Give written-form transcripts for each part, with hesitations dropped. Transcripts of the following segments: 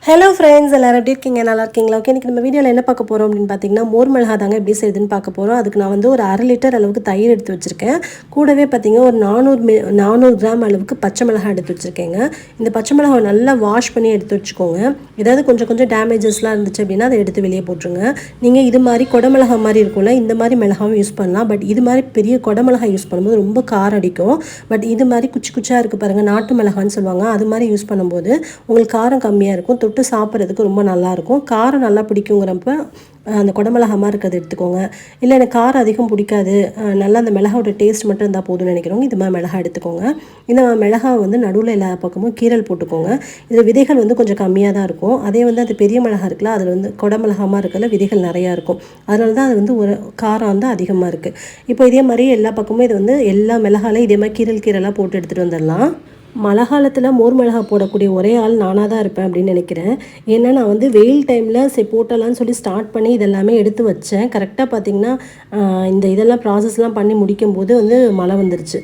Hello friends, எல்லாரும் எப்படி இருக்கீங்க? நல்லா இருக்கீங்களா? ஓகே, இன்றைக்கி நம்ம வீடியோவில் என்ன பார்க்க போகிறோம் அப்படின்னு பார்த்தீங்கன்னா, மோர் மிளகா தாங்க எப்படி செய்யுதுன்னு பார்க்க போகிறோம். அதுக்கு நான் வந்து ஒரு 1/2 லிட்டர் அளவுக்கு தயிர் எடுத்து வச்சுருக்கேன். கூடவே பார்த்தீங்கன்னா ஒரு 400 கிராம் அளவுக்கு பச்சை மிளகா எடுத்து வச்சுருக்கேங்க. இந்த பச்சை மிளகாவை நல்லா வாஷ் பண்ணி எடுத்து வச்சுக்கோங்க. ஏதாவது கொஞ்சம் டேமேஜஸ்லாம் இருந்துச்சு அப்படின்னா அதை எடுத்து வெளியே போட்டுருங்க. நீங்கள் இது மாதிரி குடமிளகா மாதிரி இருக்கும்ல, இந்த மாதிரி மிளகாவும் யூஸ் பண்ணலாம். பட் இது மாதிரி பெரிய குடமிளகா யூஸ் பண்ணும்போது ரொம்ப காரம் அடிக்கும். பட் இது மாதிரி குச்சி குச்சியாக இருக்குது பாருங்கள், நாட்டு மிளகான்னு சொல்லுவாங்க. அது மாதிரி யூஸ் பண்ணும்போது உங்களுக்கு காரம் கம்மியாக இருக்கும். தொட்டு சாப்பிட்றதுக்கு ரொம்ப நல்லாயிருக்கும். காரம் நல்லா பிடிக்குங்கிறப்ப அந்த குடமிளகா மாதிரி இருக்கிறது எடுத்துக்கோங்க. இல்லை எனக்கு காரம் அதிகம் பிடிக்காது, நல்லா அந்த மிளகாவோட டேஸ்ட் மட்டும் இருந்தால் போதும்னு நினைக்கிறவங்க இது மாதிரி மிளகா எடுத்துக்கோங்க. இந்த மிளகாவை வந்து நடுவில் எல்லா பக்கமும் கீரல் போட்டுக்கோங்க. இதில் விதைகள் வந்து கொஞ்சம் கம்மியாக தான் இருக்கும். அதே வந்து அது பெரிய மிளகா இருக்குல்ல, அதில் வந்து குடமிளகாமாக இருக்கிறதுல விதைகள் நிறையா இருக்கும். அதனால தான் அது வந்து ஒரு காரம் வந்து அதிகமாக இருக்குது. இப்போ இதே மாதிரி எல்லா பக்கமும் இது வந்து எல்லா மிளகாலையும் இதே மாதிரி கீரலாக போட்டு எடுத்துகிட்டு வந்துடலாம். மழை காலத்தில் மோர் மிளகா போடக்கூடிய ஒரே ஆள் நானாக தான் இருப்பேன் அப்படின்னு நினைக்கிறேன். ஏன்னா நான் வந்து வெயில் டைமில் போட்டலான்னு சொல்லி ஸ்டார்ட் பண்ணி இதெல்லாமே எடுத்து வச்சேன். கரெக்டாக பார்த்திங்கன்னா இந்த இதெல்லாம் ப்ராசஸ்லாம் பண்ணி முடிக்கும்போது வந்து மழை வந்துருச்சு.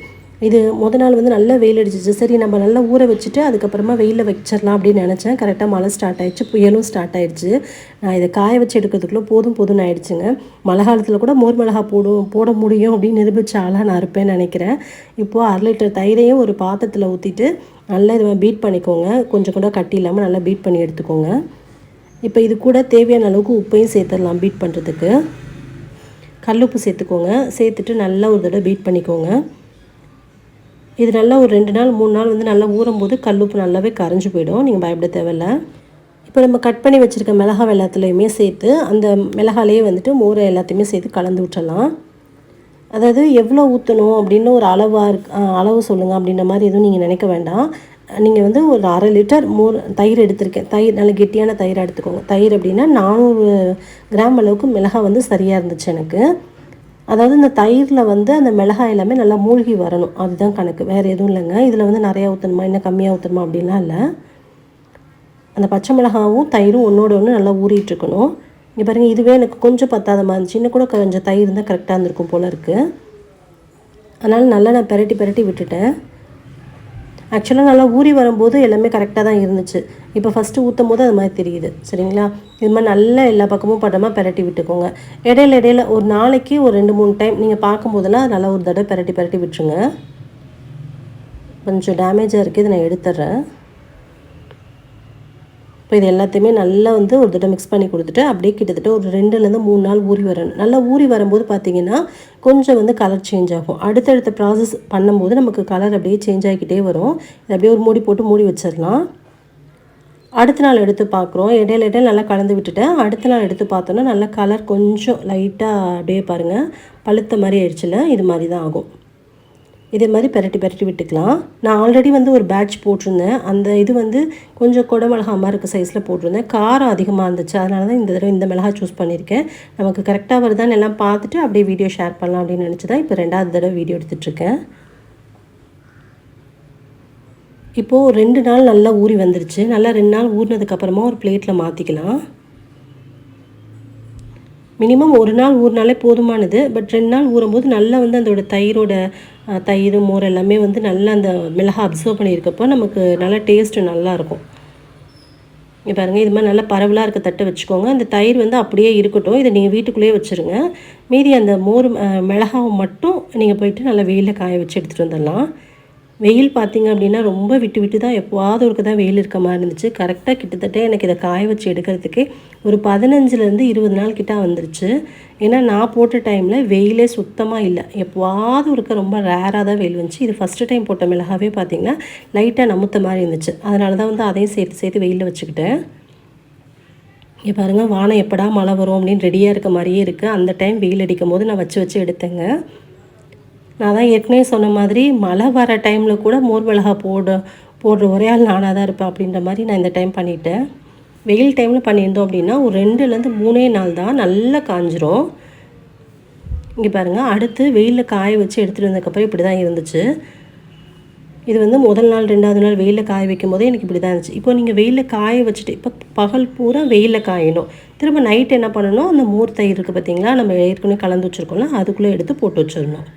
இது நாள் வந்து நல்லா வெயில் அடிச்சிச்சு. சரி நம்ம நல்லா ஊற வச்சுட்டு அதுக்கப்புறமா வெயிலில் வச்சிடலாம் அப்படின்னு நினச்சேன். கரெக்டாக மழை ஸ்டார்ட் ஆகிடுச்சு, புயலும் ஸ்டார்ட் ஆகிடுச்சு. நான் இதை காய வச்சு எடுக்கிறதுக்குள்ளே போதும்னு ஆயிடுச்சுங்க. மழை காலத்தில் கூட மோர் மிளகா போட முடியும் அப்படின்னு நிரூபித்த ஆளாக நான் இருப்பேன்னு நினைக்கிறேன். இப்போது 1/2 லிட்டர் தயிரையும் ஒரு பாத்திரத்தில் ஊற்றிட்டு நல்லா இதை பீட் பண்ணிக்கோங்க. கொஞ்சம் கூட கட்டி இல்லாமல் நல்லா பீட் பண்ணி எடுத்துக்கோங்க. இப்போ இது கூட தேவையான அளவுக்கு உப்பையும் சேர்த்துடலாம். பீட் பண்ணுறதுக்கு கல்லுப்பு சேர்த்துக்கோங்க. சேர்த்துட்டு நல்லா ஒரு தடவை பீட் பண்ணிக்கோங்க. இது நல்லா ஒரு 2 நாள் 3 நாள் வந்து நல்லா ஊறும்போது கல்லுப்பு நல்லாவே கரைஞ்சி போயிடும். நீங்கள் பயப்பட தேவையில்ல. இப்போ நம்ம கட் பண்ணி வச்சுருக்க மிளகா எல்லாத்துலேயுமே சேர்த்து அந்த மிளகாலேயே வந்துட்டு மோரை எல்லாத்தையுமே சேர்த்து கலந்து விட்டுறலாம். அதாவது எவ்வளோ ஊற்றணும் அப்படின்னு ஒரு அளவு சொல்லுங்கள் அப்படின்ற மாதிரி எதுவும் நீங்கள் நினைக்க வேண்டாம். நீங்கள் வந்து ஒரு 1/2 லிட்டர் தயிர் எடுத்திருக்கேன். தயிர் நல்ல கெட்டியான தயிராக எடுத்துக்கோங்க. தயிர் அப்படின்னா 400 கிராம் அளவுக்கு மிளகா வந்து சரியாக இருந்துச்சு எனக்கு. அதாவது இந்த தயிரில் வந்து அந்த மிளகாய் எல்லாமே நல்லா மூழ்கி வரணும், அதுதான் கணக்கு, வேறு எதுவும் இல்லைங்க. இதில் வந்து நிறையா ஊற்றணுமா இன்னும் கம்மியாக ஊற்றணுமா அப்படின்லாம் இல்லை. அந்த பச்சை மிளகாவும் தயிரும் ஒன்றோட ஒன்று நல்லா ஊறிட்டுருக்கணும். இங்கே பாருங்கள், இதுவே எனக்கு கொஞ்சம் பத்தாத மாதிரி இருந்துச்சு. இன்னும் கூட கொஞ்சம் தயிர் இருந்தால் கரெக்டாக இருந்திருக்கும் போல் இருக்குது. அதனால் நல்லா நான் பெரட்டி விட்டுட்டேன். ஆக்சுவலாக நல்லா ஊறி வரும்போது எல்லாமே கரெக்டாக தான் இருந்துச்சு. இப்போ ஃபஸ்ட்டு ஊற்றும் போது அது மாதிரி தெரியுது. சரிங்களா? இது மாதிரி நல்லா எல்லா பக்கமும் படமாக பெரட்டி விட்டுக்கோங்க. இடையில ஒரு நாளைக்கு ஒரு 2-3 டைம் நீங்கள் பார்க்கும்போதெல்லாம் நல்லா ஒரு தடவை பெரட்டி விட்டுருங்க. கொஞ்சம் டேமேஜாக இருக்குது, இதை நான் எடுத்துட்றேன். இப்போ இது எல்லாத்தையுமே நல்லா வந்து ஒரு தடவை மிக்ஸ் பண்ணி கொடுத்துட்டு அப்படியே கிட்டத்தட்ட ஒரு 2-3 நாள் ஊறி வரணும். நல்லா ஊறி வரும்போது பார்த்திங்கன்னா கொஞ்சம் வந்து கலர் சேஞ்ச் ஆகும். அடுத்தடுத்த ப்ராசஸ் பண்ணும்போது நமக்கு கலர் அப்படியே சேஞ்ச் ஆகிக்கிட்டே வரும். இதை அப்படியே ஒரு மூடி போட்டு மூடி வச்சிடலாம். அடுத்த நாள் எடுத்து பார்க்குறோம். இடையில நல்லா கலந்து விட்டுட்டேன். அடுத்த நாள் எடுத்து பார்த்தோன்னா நல்லா கலர் கொஞ்சம் லைட்டாக அப்படியே பாருங்கள் பழுத்த மாதிரி ஆயிடுச்சுல, இது மாதிரி தான் ஆகும். இதே மாதிரி பெரட்டி விட்டுக்கலாம். நான் ஆல்ரெடி வந்து ஒரு பேட்ச் போட்டிருந்தேன். அந்த இது வந்து கொஞ்சம் குடமிளகா மாதிரி இருக்க சைஸில் போட்டிருந்தேன். காரம் அதிகமாக இருந்துச்சு, அதனால தான் இந்த தடவை இந்த மிளகா சூஸ் பண்ணியிருக்கேன். நமக்கு கரெக்டாக வருதான்னு எல்லாம் பார்த்துட்டு அப்படியே வீடியோ ஷேர் பண்ணலாம் அப்படின்னு நினச்சி தான் இப்போ 2வது தடவை வீடியோ எடுத்துகிட்ருக்கேன். இப்போது 2 நாள் நல்லா ஊறி வந்துருச்சு. நல்லா 2 நாள் ஊறினதுக்கப்புறமா ஒரு பிளேட்டில் மாற்றிக்கலாம். மினிமம் 1 நாள் ஊறினாலே போதுமானது. பட் 2 நாள் ஊறும்போது நல்லா வந்து அதோட தயிர் மோர் எல்லாமே வந்து நல்லா அந்த மிளகா அப்சர்வ் பண்ணியிருக்கப்போ நமக்கு நல்லா டேஸ்ட்டு நல்லாயிருக்கும். இங்கே பாருங்கள், இது மாதிரி நல்லா பரவலாக இருக்க தட்டை வச்சுக்கோங்க. அந்த தயிர் வந்து அப்படியே இருக்கட்டும். இதை நீங்கள் வீட்டுக்குள்ளேயே வச்சுருங்க. மீதி அந்த மிளகாவை மட்டும் நீங்கள் போயிட்டு நல்லா வெயிலில் காய வச்சு எடுத்துகிட்டு வந்துடலாம். வெயில் பார்த்திங்க அப்படின்னா ரொம்ப விட்டு தான் எப்போவாவது ஒருக்கு தான் வெயில் இருக்க மாதிரி இருந்துச்சு. கரெக்டாக கிட்டத்தட்ட எனக்கு இதை காய வச்சு எடுக்கிறதுக்கே ஒரு 15-20 நாள் கிட்ட வந்துருச்சு. ஏன்னா நான் போட்ட டைமில் வெயிலே சுத்தமாக இல்லை. எப்போவாவது ஒருக்க ரொம்ப ரேராக தான் வெயில் வந்துச்சு. இது ஃபஸ்ட்டு டைம் போட்ட மிளகாவே பார்த்திங்கன்னா லைட்டாக நமுத்த மாதிரி இருந்துச்சு. அதனால தான் வந்து அதையும் சேர்த்து வெயிலில் வச்சுக்கிட்டேன். இங்கே பாருங்கள், வானம் எப்படா மழை வரும் அப்படின்னு ரெடியாக இருக்க மாதிரியே இருக்குது. அந்த டைம் வெயில் அடிக்கும் போது நான் வச்சு எடுத்தேங்க. நான் தான் ஏற்கனவே சொன்ன மாதிரி மழை வர டைமில் கூட மோர் மிளகா போடுற ஒரே ஆள் நானாக தான் இருப்பேன் அப்படின்ற மாதிரி நான் இந்த டைம் பண்ணிட்டேன். வெயில் டைமில் பண்ணியிருந்தோம் அப்படின்னா ஒரு 2-3 நாள் தான் நல்லா காஞ்சிரும். இங்கே பாருங்கள், அடுத்து வெயிலில் காய வச்சு எடுத்துகிட்டு வந்ததுக்கப்புறம் இப்படி தான் இருந்துச்சு. இது வந்து முதல் நாள் 2வது நாள் வெயிலில் காய வைக்கும் போதே எனக்கு இப்படி தான் இருந்துச்சு. இப்போ நீங்கள் வெயிலில் காய வச்சுட்டு இப்போ பகல் பூரா வெயிலில் காயணும். திரும்ப நைட் என்ன பண்ணணும், அந்த மோர் தயிர் இருக்குது பார்த்திங்களா, நம்ம ஏற்கனவே கலந்து வச்சுருக்கோம்ல, அதுக்குள்ளே எடுத்து போட்டு வச்சிடணும்.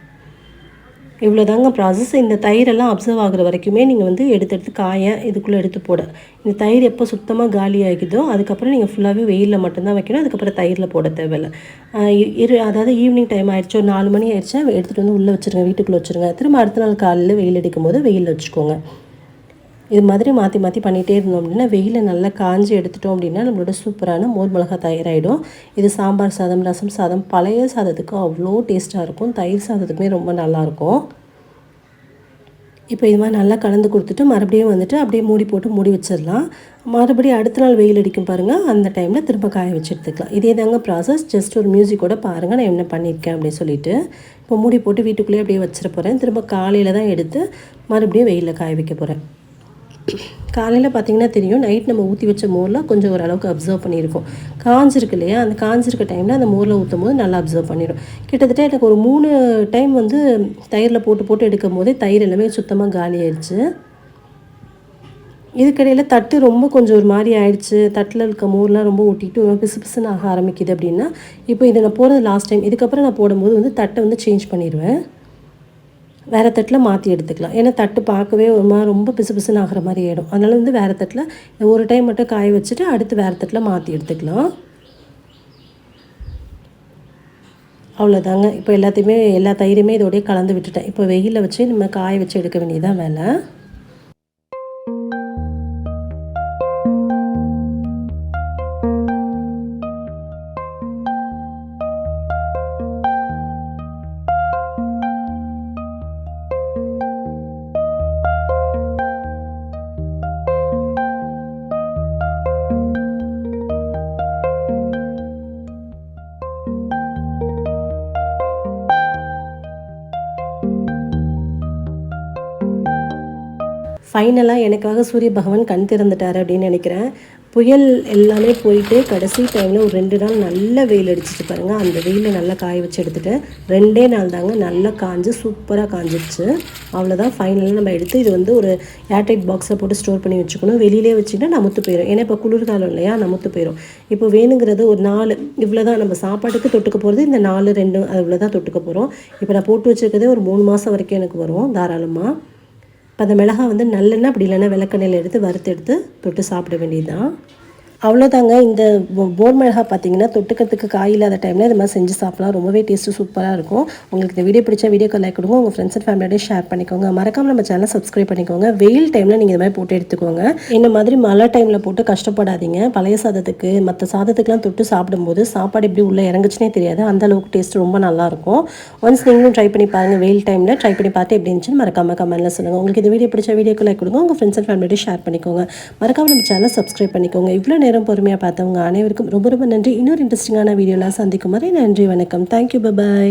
இவ்வளோதாங்க ப்ராசஸ். இந்த தயிரெல்லாம் அப்சர்வ் ஆகுற வரைக்குமே நீங்கள் வந்து எடுத்து காய இதுக்குள்ளே எடுத்து போட. இந்த தயிர் எப்போ சுத்தமாக காலி ஆகிதோ அதுக்கப்புறம் நீங்கள் ஃபுல்லாகவே வெயிலில் மட்டும்தான் வைக்கணும். அதுக்கப்புறம் தயிரில் போட தேவையில்ல. அதாவது ஈவினிங் டைம் ஆயிடுச்சு, ஒரு 4 மணி ஆயிடுச்சா எடுத்துகிட்டு வந்து உள்ளே வச்சுருங்க, வீட்டுக்குள்ளே வச்சுருங்க. திரும்ப அடுத்த நாள் காலையில் வெயில் அடிக்கும் போது வெயிலில் வச்சுக்கோங்க. இது மாதிரி மாற்றி மாற்றி பண்ணிகிட்டே இருந்தோம் அப்படின்னா வெயிலில் நல்லா காஞ்சி எடுத்துட்டோம் அப்படின்னா நம்மளோட சூப்பரான மோர் மிளகா தயாராகிடும். இது சாம்பார் சாதம், ரசம் சாதம், பழைய சாதத்துக்கு அவ்வளோ டேஸ்ட்டாக இருக்கும். தயிர் சாதத்துக்குமே ரொம்ப நல்லாயிருக்கும். இப்போ இது மாதிரி நல்லா கலந்து கொடுத்துட்டு மறுபடியும் வந்துட்டு அப்படியே மூடி போட்டு மூடி வச்சிடலாம். மறுபடியும் அடுத்த நாள் வெயில் அடிக்கும் பாருங்கள், அந்த டைமில் திரும்ப காய வச்சு எடுத்துக்கலாம். இதே தாங்க ப்ராசஸ். ஜஸ்ட் ஒரு மியூசிக்கோட பாருங்கள் நான் என்ன பண்ணியிருக்கேன் அப்படின்னு சொல்லிட்டு. இப்போ மூடி போட்டு வீட்டுக்குள்ளேயே அப்படியே வச்சிட போகிறேன். திரும்ப காலையில் தான் எடுத்து மறுபடியும் வெயிலில் காய வைக்க போகிறேன். காலையில் பார்த்திங்கன்னா தெரியும், நைட் நம்ம ஊற்றி வச்ச மோரில் கொஞ்சம் ஓரளவுக்கு அப்சர்வ் பண்ணியிருக்கோம். காஞ்சிருக்கு இல்லையா, அந்த காஞ்சிருக்க டைமில் அந்த மோரில் ஊற்றும் போது நல்லா அப்சர்வ் பண்ணிடும். கிட்டத்தட்ட எனக்கு ஒரு 3 டைம் வந்து தயிரில் போட்டு போட்டு எடுக்கும் போதே தயிர் எல்லாமே சுத்தமாக காலி ஆயிடுச்சு. இதுக்கடையில் தட்டு ரொம்ப கொஞ்சம் ஒரு மாதிரி ஆயிடுச்சு, தட்டில் இருக்க மோர்லாம் ரொம்ப ஊட்டிட்டு ரொம்ப பிசு பிசுன்னு ஆக ஆரம்பிக்குது அப்படின்னா, இப்போ இதை நான் போகிறது லாஸ்ட் டைம். இதுக்கப்புறம் நான் போடும்போது வந்து தட்டை வந்து சேஞ்ச் பண்ணிடுவேன். வேறு தட்டில் மாற்றி எடுத்துக்கலாம். ஏன்னா தட்டு பார்க்கவே ஒரு மாதிரி ரொம்ப பிசு பிசுன்னு ஆகிற மாதிரி ஆகிடும். அதனால் வந்து வேறு தட்டில் ஒரு டைம் மட்டும் காய வச்சுட்டு அடுத்து வேறு தட்டில் மாற்றி எடுத்துக்கலாம். அவ்வளோதாங்க. இப்போ எல்லா தயிருமே இதோடய கலந்து விட்டுட்டேன். இப்போ வெயிலில் வச்சு நம்ம காய வச்சு எடுக்க வேண்டியதான் வேலை. ஃபைனலாக எனக்காக சூரிய பகவான் கண் திறந்துட்டார் அப்படின்னு நினைக்கிறேன். புயல் எல்லாமே போயிட்டு கடைசி டைமில் ஒரு 2 நாள் நல்ல வெயில் அடிச்சிட்டு பாருங்கள். அந்த வெயிலில் நல்லா காய வச்சு எடுத்துகிட்டு 2 நாள் தாங்க நல்லா காஞ்சு சூப்பராக காஞ்சிடுச்சு. அவ்வளோதான். ஃபைனலாக நம்ம எடுத்து இது வந்து ஒரு ஏர்டைட் பாக்ஸில் போட்டு ஸ்டோர் பண்ணி வச்சுக்கணும். வெளியிலே வச்சுக்கிட்டா நமுத்து போயிடும். ஏன்னா இப்போ குளிர்காலம் இல்லையா, நமுத்து போயிடும். இப்போ வேணுங்கிறது ஒரு 4 இவ்வளோ தான் நம்ம சாப்பாட்டுக்கு தொட்டுக்க போகிறது. இந்த 4 2 அது இவ்வளோ தான் தொட்டுக்க போகிறோம். இப்போ நான் போட்டு வச்சுருக்கிறதே ஒரு 3 மாதம் வரைக்கும் எனக்கு வரும் தாராளமாக. இப்போ அந்த மிளகாய் வந்து நல்லெண்ணெய் அப்படி இல்லைன்னா விளக்கெண்ணெயில் எடுத்து வறுத்து தொட்டு சாப்பிட வேண்டியது தான். அவ்வளோதாங்க. இந்த போர் மிளகாய் பார்த்தீங்கன்னா தொட்டுக்கிறதுக்கு காய் இல்லாத டைமில் இது மாதிரி செஞ்சு சாப்பிடலாம். ரொம்பவே டேஸ்ட்டு சூப்பராக இருக்கும். உங்களுக்கு இந்த வீடியோ பிடிச்சா வீடியோக்கு லைக் கொடுங்க. உங்கள் ஃப்ரெண்ட்ஸ் அண்ட் ஃபேமிலியோடய ஷேர் பண்ணிக்கோங்க. மறக்காமல் நம்ம சேனலை சப்ஸ்கிரைப் பண்ணிக்கோங்க. வெயில் டைமில் நீங்கள் இந்த மாதிரி போட்டு எடுத்துக்கோங்க. இந்த மாதிரி மழை டைமில் போட்டு கஷ்டப்படாதீங்க. பழைய சாதத்துக்கு மற்ற சாதத்துக்குலாம் தொட்டு சாப்பிடும்போது சாப்பாடு எப்படி உள்ளே இறங்குச்சுனே தெரியாது. அந்த அளவுக்கு டேஸ்ட் ரொம்ப நல்லாயிருக்கும். ஒன்ஸ் நீங்களும் ட்ரை பண்ணி பாருங்கள். வெயில் டைமில் ட்ரை பண்ணி பார்த்து எப்படி இருந்துச்சுன்னு மறக்காமல் கமெண்ட்டில் சொல்லுங்கள். உங்களுக்கு இந்த வீடியோ பிடிச்ச வீடியோக்கு லைக் கொடுங்க. உங்கள் ஃப்ரெண்ட்ஸ் அண்ட் ஃபேமிலியோடய ஷேர் பண்ணிக்கோங்க. மறக்காமல் நம்ம சேனலை சப்ஸ்கிரைப் பண்ணிக்கோங்க. இவ்வளோ நேரம் பொறுமையாக பார்த்தவங்க அனைவருக்கும் ரொம்ப ரொம்ப நன்றி. இன்னொரு இன்ட்ரெஸ்டிங்கான வீடியோலாம் சந்திக்கும் வரை நன்றி, வணக்கம். Thank you, by.